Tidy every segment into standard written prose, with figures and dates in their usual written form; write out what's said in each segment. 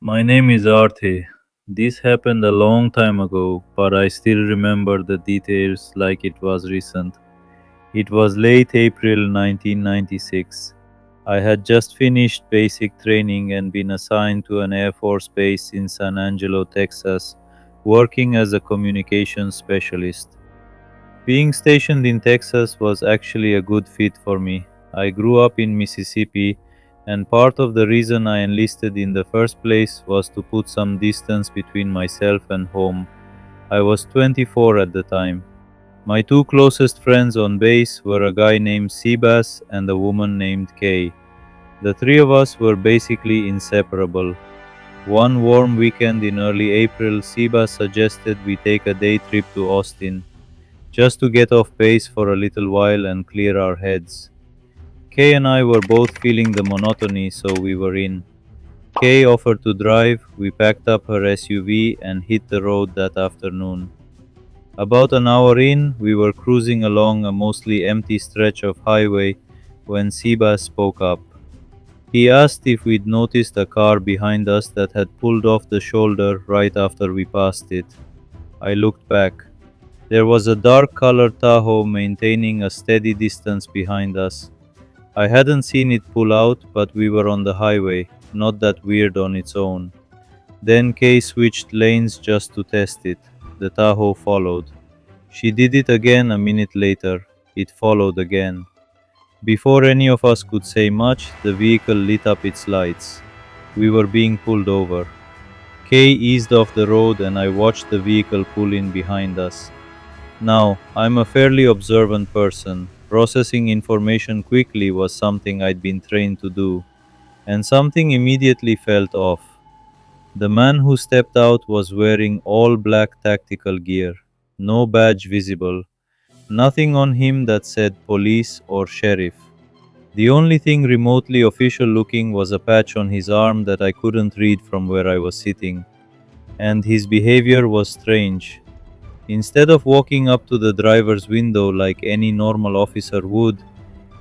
My name is Arthi. This happened a long time ago, but I still remember the details like it was recent. It was late April 1996. I had just finished basic training and been assigned to an Air Force base in San Angelo, Texas, working as a communications specialist. Being stationed in Texas was actually a good fit for me. I grew up in Mississippi, and part of the reason I enlisted in the first place was to put some distance between myself and home. I was 24 at the time. My two closest friends on base were a guy named Seabass and a woman named Kay. The three of us were basically inseparable. One warm weekend in early April, Seabass suggested we take a day trip to Austin just to get off base for a little while and clear our heads. Kay and I were both feeling the monotony, so we were in. Kay offered to drive, we packed up her SUV and hit the road that afternoon. About an hour in, we were cruising along a mostly empty stretch of highway when Sebas spoke up. He asked if we'd noticed a car behind us that had pulled off the shoulder right after we passed it. I looked back. There was a dark colored Tahoe maintaining a steady distance behind us. I hadn't seen it pull out, but we were on the highway, not that weird on its own. Then Kay switched lanes just to test it. The Tahoe followed. She did it again a minute later. It followed again. Before any of us could say much, the vehicle lit up its lights. We were being pulled over. Kay eased off the road and I watched the vehicle pull in behind us. Now, I'm a fairly observant person. Processing information quickly was something I'd been trained to do, and something immediately felt off. The man who stepped out was wearing all black tactical gear, no badge visible, nothing on him that said police or sheriff. The only thing remotely official looking was a patch on his arm that I couldn't read from where I was sitting, and his behavior was strange. Instead of walking up to the driver's window like any normal officer would,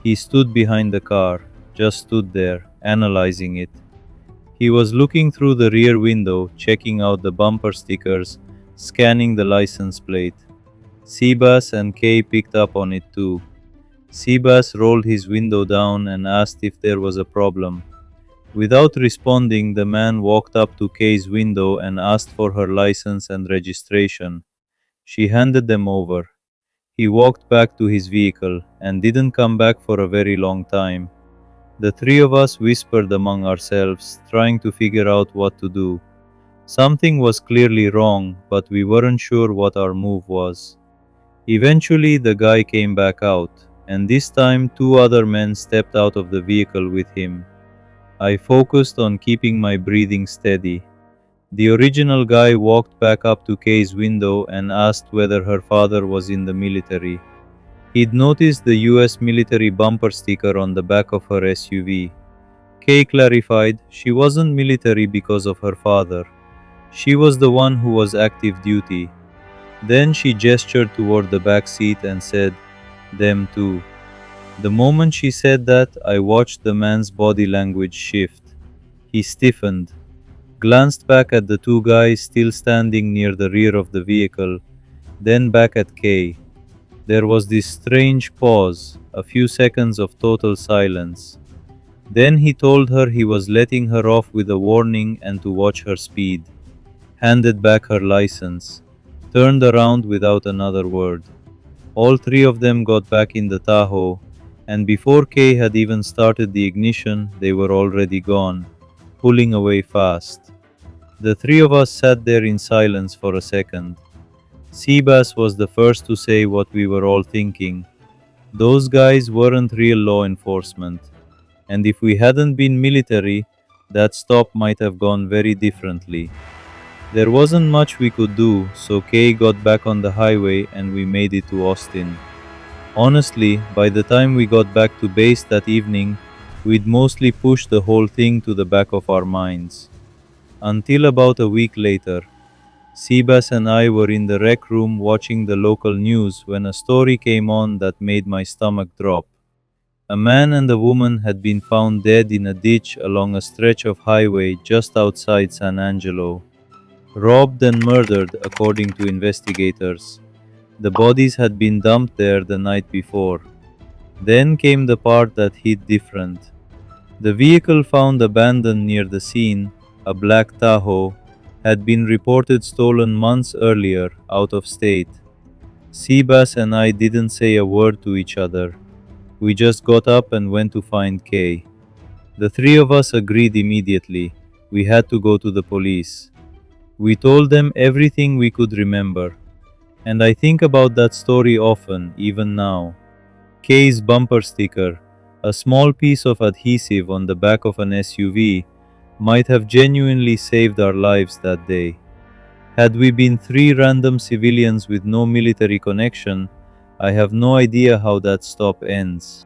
he stood behind the car, just stood there, analyzing it. He was looking through the rear window, checking out the bumper stickers, scanning the license plate. Seabass and Kay picked up on it too. Seabass rolled his window down and asked if there was a problem. Without responding, the man walked up to Kay's window and asked for her license and registration. She handed them over. He walked back to his vehicle and didn't come back for a very long time. The three of us whispered among ourselves, trying to figure out what to do. Something was clearly wrong, but we weren't sure what our move was. Eventually, the guy came back out, and this time two other men stepped out of the vehicle with him. I focused on keeping my breathing steady. The original guy walked back up to Kay's window and asked whether her father was in the military. He'd noticed the US military bumper sticker on the back of her SUV. Kay clarified she wasn't military because of her father. She was the one who was active duty. Then she gestured toward the back seat and said, "Them too." The moment she said that, I watched the man's body language shift. He stiffened, glanced back at the two guys still standing near the rear of the vehicle, then back at Kay. There was this strange pause, a few seconds of total silence. Then he told her he was letting her off with a warning and to watch her speed. Handed back her license. Turned around without another word. All three of them got back in the Tahoe, and before Kay had even started the ignition, they were already gone, pulling away fast. The three of us sat there in silence for a second. Seabass was the first to say what we were all thinking. Those guys weren't real law enforcement, and if we hadn't been military, that stop might have gone very differently. There wasn't much we could do, so Kay got back on the highway and we made it to Austin. Honestly, by the time we got back to base that evening, we'd mostly pushed the whole thing to the back of our minds. Until about a week later, Seabass and I were in the rec room watching the local news when a story came on that made my stomach drop. A man and a woman had been found dead in a ditch along a stretch of highway just outside San Angelo, robbed and murdered, according to investigators. The bodies had been dumped there the night before. Then came the part that hit different. The vehicle found abandoned near the scene, a black Tahoe, had been reported stolen months earlier out of state. Seabass and I didn't say a word to each other. We just got up and went to find Kay. The three of us agreed immediately. We had to go to the police. We told them everything we could remember. And I think about that story often, even now. Kay's bumper sticker, a small piece of adhesive on the back of an SUV, might have genuinely saved our lives that day. Had we been three random civilians with no military connection, I have no idea how that stop ends.